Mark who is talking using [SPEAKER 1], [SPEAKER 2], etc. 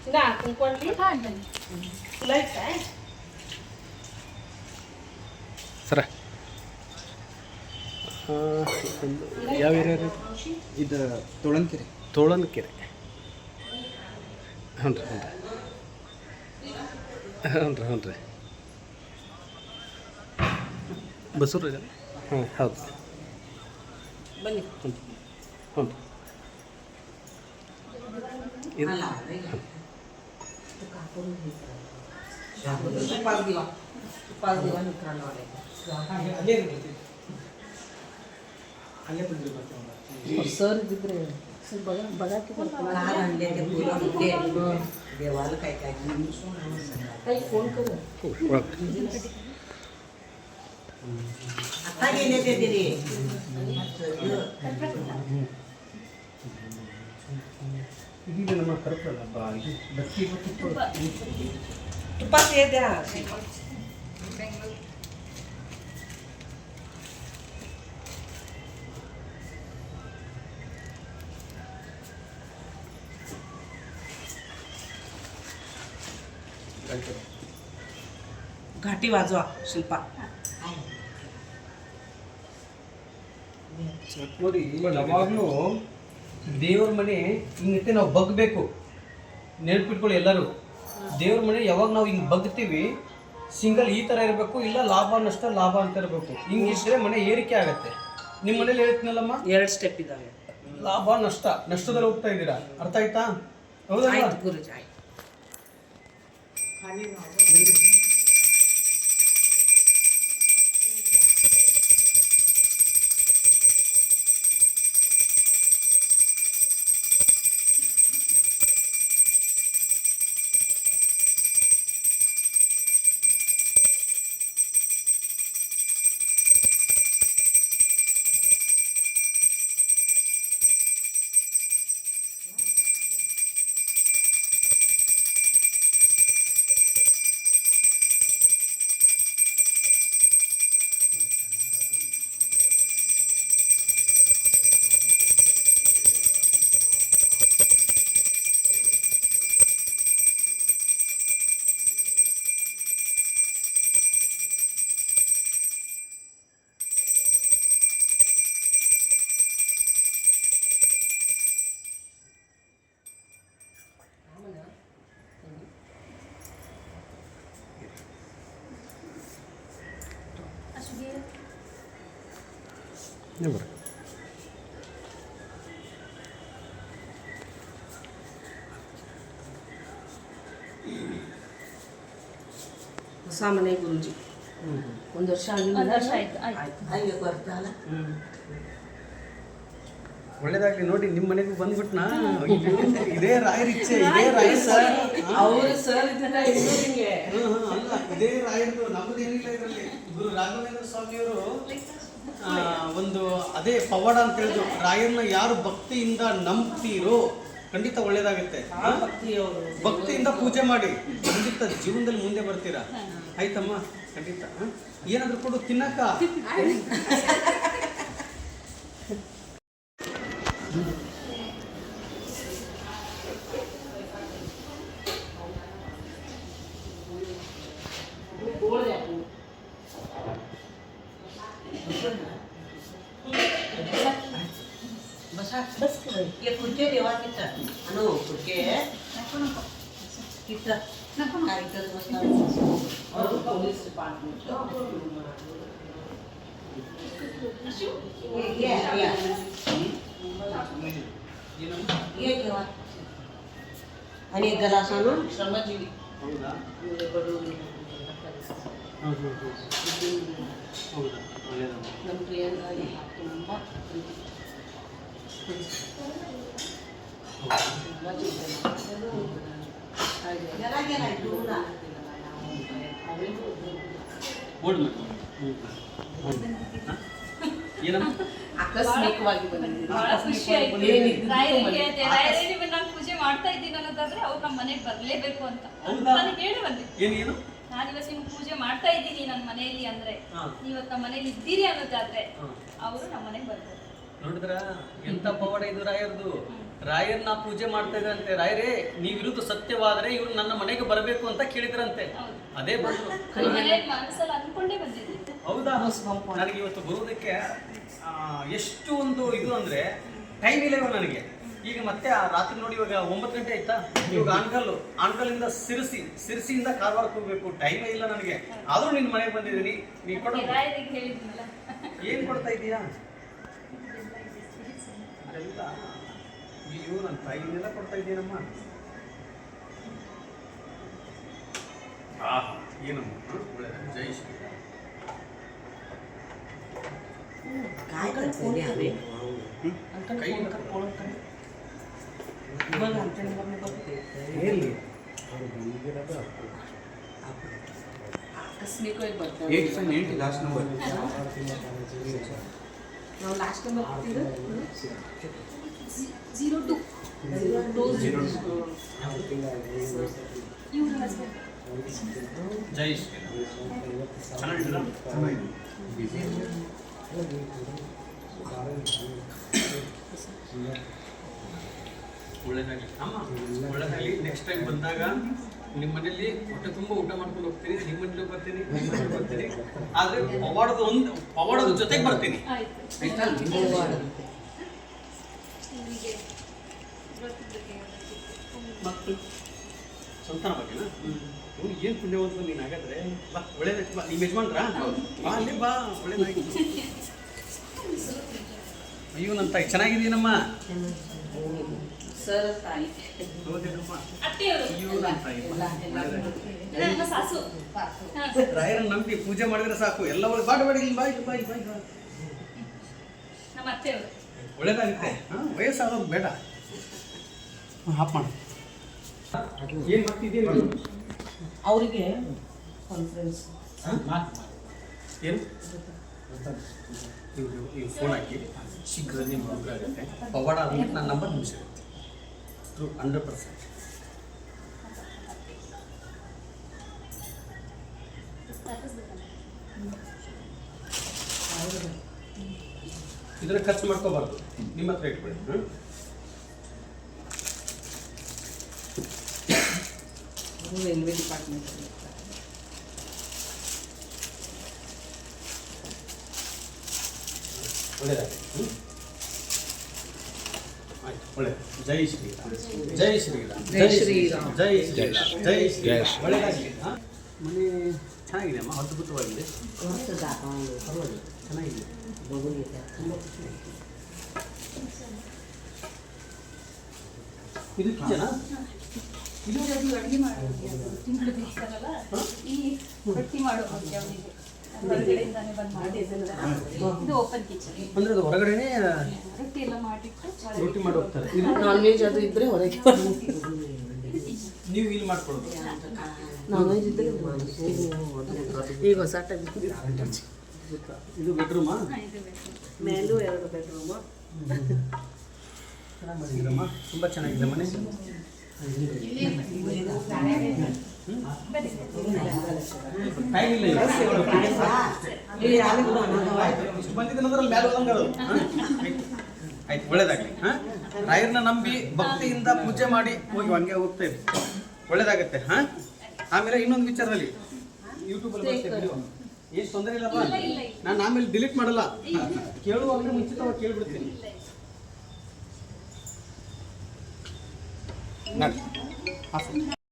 [SPEAKER 1] Nggak, kungkuan li. Like that.
[SPEAKER 2] ಸರ ಯಾವ area ರೀ
[SPEAKER 3] ಇದು ತುಳಂಕೆರೆ.
[SPEAKER 2] ತೋಳನಕೆರೆ. ಹ್ಞೂ ರೀ ಹ್ಞೂ ರೀ ಬಸೂರು ಹಾಂ ಹೌದು
[SPEAKER 1] ಬನ್ನಿ.
[SPEAKER 2] ಹ್ಞೂ ಇದು
[SPEAKER 1] सर इद्रे बघा की
[SPEAKER 4] देवाला काय काय
[SPEAKER 1] काही फोन करू
[SPEAKER 4] आता गेले ते दिले
[SPEAKER 2] ಇದು ನಮ್ಮ ಕರ್ಕಲ್ಲ ಇದು ಬತ್ತಿ
[SPEAKER 4] तुपात ये द्या घाटी वाजवा शिल्पा
[SPEAKER 2] ನೋಡಿ ಯಾವಾಗಲೂ ದೇವ್ರ ಮನೆ ಹಿಂಗತ್ತೆ ನಾವು ಬಗ್ಬೇಕು. ನೆನಪಿಟ್ಕೊಳ್ಳಿ ಎಲ್ಲರೂ, ದೇವ್ರ ಮನೆ ಯಾವಾಗ ನಾವು ಹಿಂಗೆ ಬಗ್ತೀವಿ ಸಿಂಗಲ್ ಈ ಥರ ಇರಬೇಕು, ಇಲ್ಲ ಲಾಭ ನಷ್ಟ ಲಾಭ ಅಂತ ಇರಬೇಕು. ಹಿಂಗಿದ್ರೆ ಮನೆ ಏರಿಕೆ ಆಗುತ್ತೆ. ನಿಮ್ಮ ಮನೇಲಿ ಹೇಳ್ತೀನಲ್ಲಮ್ಮ
[SPEAKER 4] 2 ಸ್ಟೆಪ್ ಇದಾವೆ.
[SPEAKER 2] ಲಾಭ ನಷ್ಟ, ನಷ್ಟದಲ್ಲಿ ಹೋಗ್ತಾ ಇದ್ದೀರಾ, ಅರ್ಥ ಆಯ್ತಾ? ಹೌದಾ
[SPEAKER 4] ಆಯ್ತು ಗುರುಜಿ ಆಯ್ತು.
[SPEAKER 2] ಬರ್ರಿ
[SPEAKER 4] ಹೊಸ ಮನೆ ಗುರುಜಿ 1 ವರ್ಷ ಆಗಿಲ್ಲ.
[SPEAKER 1] ಆಯ್ತು
[SPEAKER 4] ಬರ್ತಲ್ಲ.
[SPEAKER 2] ಒಳ್ಳೇದಾಗ್ಲಿ. ನೋಡಿ ನಿಮ್ಮ ಮನೆಗೂ ಬಂದ್ಬಿಟ್ನಾ, ಇದೇ ರಾಯರ ಇಚ್ಛೆ, ಇದೇ ರಾಯರ ಸರ್
[SPEAKER 4] ಅವರು ಸರ್ ಇದ್ದಾಗ ಹಿಂಗೆ
[SPEAKER 2] ಅಲ್ಲ, ಇದೇ ರಾಯರದು, ನಮ್ಮದು ಏನಿಲ್ಲ ಇದರಲ್ಲಿ. ಗುರು ರಾಘವೇಂದ್ರ ಸ್ವಾಮಿಯವರು ಒಂದು ಅದೇ ಪವಾಡ ಅಂತ ಹೇಳಿದ್ರು, ರಾಯರನ್ನ ಯಾರು ಭಕ್ತಿಯಿಂದ ನಂಬ್ತೀರೋ ಖಂಡಿತ ಒಳ್ಳೇದಾಗುತ್ತೆ. ಭಕ್ತಿಯಿಂದ ಪೂಜೆ ಮಾಡಿ ಖಂಡಿತ ಜೀವನದಲ್ಲಿ ಮುಂದೆ ಬರ್ತೀರಾ. ಆಯ್ತಮ್ಮ, ಖಂಡಿತ. ಏನಾದ್ರು ಕೊಡು ತಿನ್ನಕ್ಕ.
[SPEAKER 4] बस ये खुर्चे देवा तिथं अनु खुर्चे तिथं कार्यक्रम बसणार और पोलीस डिपार्टमेंट ये घेवा आणि एक ग्लास आणून श्रमजीवी
[SPEAKER 2] ಹೌದಾ?
[SPEAKER 4] बडूरी
[SPEAKER 2] ಹೌದಾ? ಒಳ್ಳೆಯದಮ್ಮ.
[SPEAKER 4] ನಮ್ಮ ಪ್ರಿಯಾಂಕಾಗಿ ತುಂಬ ಆಕಸ್ಮಿಕವಾಗಿ
[SPEAKER 5] ಪೂಜೆ ಮಾಡ್ತಾ ಇದ್ದೀನಿ ಅನ್ನೋದಾದ್ರೆ ಅವ್ರು ನಮ್ಮ ಮನೆಗೆ ಬರ್ಲೇಬೇಕು ಅಂತ ನನಗೆ ಹೇಳಿ ಬಂದಿದ್ದು. ನಾನು ಇವತ್ತು ನಿಮ್ಗೆ ಪೂಜೆ ಮಾಡ್ತಾ ಇದ್ದೀನಿ ನನ್ನ ಮನೆಯಲ್ಲಿ ಅಂದ್ರೆ ಇವತ್ತು ನಮ್ಮ ಮನೇಲಿ ಇದ್ದೀರಿ ಅನ್ನೋದಾದ್ರೆ ಅವರು ನಮ್ಮ ಮನೆಗೆ ಬರ್ಬೋದು.
[SPEAKER 2] ನೋಡಿದ್ರ ಎಂತ ಪವಾಡ ಇದು ರಾಯರ್ದು. ರಾಯರ್ನ ಪೂಜೆ ಮಾಡ್ತಾ ಇದ್ರಂತೆ. ರಾಯರೇ, ನೀವಿರುವುದು ಸತ್ಯವಾದರೆ ಇವರು ನನ್ನ ಮನೆಗೆ ಬರಬೇಕು ಅಂತ ಕೇಳಿದ್ರಂತೆ. ಅದೇ ಬಂದ್ರು.
[SPEAKER 5] ಮನಸ್ಸಲ್ಲಿ ಅನ್ಕೊಂಡೇ ಬಂದಿದ್ದೆ.
[SPEAKER 2] ಹೌದಾ? ನನಗೆ ಇವತ್ತು ಬರುವುದಕ್ಕೆ ಎಷ್ಟು ಒಂದು ಇದು ಅಂದ್ರೆ ಟೈಮ್ ಇಲ್ಲ ಇವಾಗ ನನಗೆ. ಈಗ ಮತ್ತೆ ಆ ರಾತ್ರಿ ನೋಡಿ, ಇವಾಗ 9 ಗಂಟೆ ಆಯ್ತಾ, ಇವಾಗ ಆನ್ಕಲ್ಲಿಂದ ಸಿರ್ಸಿಯಿಂದ ಕಾರವಾರಕ್ಕೆ ಹೋಗ್ಬೇಕು. ಟೈಮೇ ಇಲ್ಲ ನನಗೆ. ಆದ್ರೂ ನಿನ್ನ ಮನೆಗೆ ಬಂದಿದ್ದೀನಿ. ನೀನು ಕೊಡ.
[SPEAKER 5] ರಾಯರಿಗೆ ಹೇಳಿದ್ನಲ್ಲ.
[SPEAKER 2] ಏನ್ ಕೊಡ್ತಾ ಇದೀಯಾ? ಎಲ್ಲ ಅಯ್ಯೋ, ನನ್ನ ತಾಯಿನೆಲ್ಲ ಕೊಡ್ತಾ ಇದ್ದೀನಮ್ಮ. ಏನಮ್ಮ, ಒಳ್ಳೆಯದು. ಜೈ ಶ್ರೀ
[SPEAKER 4] काय करते मी आम्ही
[SPEAKER 1] ಇವಾಗ ಅಂತೇಳಿ ಬರ್ತದೆ
[SPEAKER 2] ಎಲ್ಲಿ
[SPEAKER 1] ಆಕಸ್ಮಿಕವಾಗಿ ಬರ್ತದೆ.
[SPEAKER 3] 8 ಲಾಸ್ಟ್ ನಂಬರ್.
[SPEAKER 1] ನಾವು ಲಾಸ್ಟ್ ನಂಬರ್ ಕೊಟ್ಟಿದ್ದು
[SPEAKER 5] 02 ಇವ್ರ ಹಸ್ಬೆಂಡ್.
[SPEAKER 2] ಜೈ ಶ್ರೀ ಚೆನ್ನಾಗಿದ್ದೀರಾ? ಒಳ್ಳೆದಾಗಲಿ ಅಮ್ಮ, ಒಳ್ಳೆದಾಗಲಿ. ನೆಕ್ಸ್ಟ್ ಟೈಮ್ ಬಂದಾಗ ನಿಮ್ಮ ಮನೇಲಿ ಹೊಟ್ಟೆ ತುಂಬ ಊಟ ಮಾಡ್ಕೊಂಡು ಹೋಗ್ತೀನಿ. ನಿಮ್ಮ ಮನೇಲಿ ಬರ್ತೀನಿ, ಬರ್ತೀನಿ. ಆದ್ರೆ ಪವಾಡದ ಜೊತೆಗೆ ಬರ್ತೀನಿ.
[SPEAKER 5] ಆಯ್ತು.
[SPEAKER 2] ಆಯ್ತಾ?
[SPEAKER 5] ಇಲ್ಲಿಗೆ ಗೊತ್ತಿದ್ದಕ್ಕೆ
[SPEAKER 2] ಮತ್ತು ಸಂತಾನ ಬಗ್ಗೆನಾ? ಏನು ಪುಣ್ಯವಂತ ನೀನು ಹಾಗಾದ್ರೆ. ಬಾ, ಒಳ್ಳೇದಾಯ್ತು. ಬಾ, ನಿಮ್ಮ ಯಜಮಾನ್ರಾ? ಬಾ, ಅಲ್ಲಿ ಬಾ, ಒಳ್ಳೇದಾಯ್ತು. ಅಯ್ಯೋ, ನನ್ನ ತಾಯಿ ಚೆನ್ನಾಗಿದ್ದೀನಮ್ಮ.
[SPEAKER 1] ಸರ್ ತಾಯಿ
[SPEAKER 2] ಹೌದೇನಮ್ಮ?
[SPEAKER 5] ಅತ್ತೆಯವರು.
[SPEAKER 2] ಅಯ್ಯೋ, ನನ್ನ ತಾಯಿ.
[SPEAKER 5] ನನ್ನ ಸಾಸು.
[SPEAKER 2] ರಾಯರನ್ನ ನಂಬಿ ಪೂಜೆ ಮಾಡಿದ್ರೆ ಸಾಕು. ಎಲ್ಲ ಒಳ್ಳೆ ಬಾಡಿ ಇಲ್ಲಿ ಬಾಯ್ ಬಾಯ್ ಬಾಯ್.
[SPEAKER 5] ನಮ್ಮ ಅತ್ತೆಯವರು.
[SPEAKER 2] ಒಳ್ಳೇದಾಗುತ್ತೆ. ವಯಸ್ಸಾಗೋದು ಬೇಡ. ಹಾಪ್ ಮಾಡು. ಏನು ಮಾಡ್ತಿದ್ದೀರಿ?
[SPEAKER 1] ಅವರಿಗೆ ಕಾನ್ಫರೆನ್ಸ್
[SPEAKER 2] ಏನು ಇವ್ರು ಫೋನ್ ಹಾಕಿ ಶೀಘ್ರ ನಿಮ್ಮ ಮದುವೆ ಆಗುತ್ತೆ. ಪವಾಡ ಆದ್ಮೇಲೆ ನನ್ನ ನಂಬರ್ ನಿಮಿಷ ಇರುತ್ತೆ. ಟ್ರೂ 100%. ಇದರ ಖರ್ಚು ಮಾಡ್ಕೋಬಾರ್ದು, ನಿಮ್ಮ ಹತ್ರ ಇಟ್ಕೊಳ್ಳಿ.
[SPEAKER 1] ರೈಲ್ವೆ ಡಿಪಾರ್ಟ್ಮೆಂಟ್
[SPEAKER 2] ಒಳ್ಳೆಯದಾಗಲಿ. ಆಯ್ತು, ಒಳ್ಳೆಯದು. ಜೈ ಶ್ರೀರಾಮ್, ಜೈ ಶ್ರೀರಾಮ್, ಜೈ ಶ್ರೀರಾಮ್, ಜೈ ಶ್ರೀರಾಮ್, ಜೈ ಶ್ರೀರಾಮ್. ಒಳ್ಳೆಯದಾಗಲಿ. ಮನೆ ಚೆನ್ನಾಗಿದೆ ಅಮ್ಮ, ಅದ್ಭುತವಾಗಿದೆ. ಪರವಾಗಿಲ್ಲ, ಚೆನ್ನಾಗಿದೆ. ಇದು ಕಿಚನಾ?
[SPEAKER 5] ಇದು ಅಡುಗೆ ಮಾಡಬೇಕಲ್ಲ, ಈ ರೊಟ್ಟಿ ಮಾಡೋ ಬಗ್ಗೆ ಅವನಿಗೆ ಹೊರಗಡೆಯಿಂದಾನೆ ಬಂದು ಮಾಡಿದ್ದಿಲ್ಲ. ಇದು ಓಪನ್ ಕಿಚನ್.
[SPEAKER 2] ಅಂದ್ರೆ ಅದು ಹೊರಗಡೆನೆ
[SPEAKER 5] ರೊಟ್ಟಿ ಎಲ್ಲ ಮಾಡಿಟ್ಟು
[SPEAKER 2] ರೊಟ್ಟಿ ಮಾಡಿ ಹೋಗ್ತಾರೆ.
[SPEAKER 1] ನಾನ್ ವೆಜ್ ಅದು ಇದ್ರೆ ಹೊರಗೆ
[SPEAKER 2] ನೀವು ಇಲ್ಲಿ ಮಾಡ್ಕೊಳ್ಳೋದು.
[SPEAKER 1] ನಾನ್ ವೆಜ್ ಇದ್ರೆ ಈಗ ಹೊಸ ಟೈಪ್.
[SPEAKER 2] ಇದು ಬೆಡ್ರೂಮಾ?
[SPEAKER 1] ಮೇಲೂ 2 ಬೆಡ್ರೂಮು.
[SPEAKER 2] ಚೆನ್ನಾಗಿ ಮಾಡಿದ್ದೀರಮ್ಮ, ತುಂಬ ಚೆನ್ನಾಗಿದೆ ಮನೆ. ಟೈಮ್ ಇಲ್ಲ ಇಷ್ಟು ಬಂದಿದ್ದೀನಂದ್ರೆ ಮೇಲೆ ಹೋದಂಗೆ ಅದು. ಆಯ್ತು, ಒಳ್ಳೇದಾಗಲಿ. ರಾಯರನ್ನ ನಂಬಿ ಭಕ್ತಿಯಿಂದ ಪೂಜೆ ಮಾಡಿ ಹೋಗಿ ಹಂಗೆ ಹೋಗ್ತಾ ಇದ್ವಿ. ಒಳ್ಳೇದಾಗತ್ತೆ. ಆಮೇಲೆ ಇನ್ನೊಂದು ವಿಚಾರದಲ್ಲಿ ಯೂಟ್ಯೂಬಲ್ಲಿ ಬರುತ್ತೆ ವಿಡಿಯೋ. ಏನು ತೊಂದರೆ ಇಲ್ಲಪ್ಪ, ನಾನು ಆಮೇಲೆ ಡಿಲೀಟ್ ಮಾಡಲ್ಲ. ಕೇಳುವಾಗ ಮುಂಚಿತವಾಗಿ ಕೇಳಿಬಿಡ್ತೀನಿ.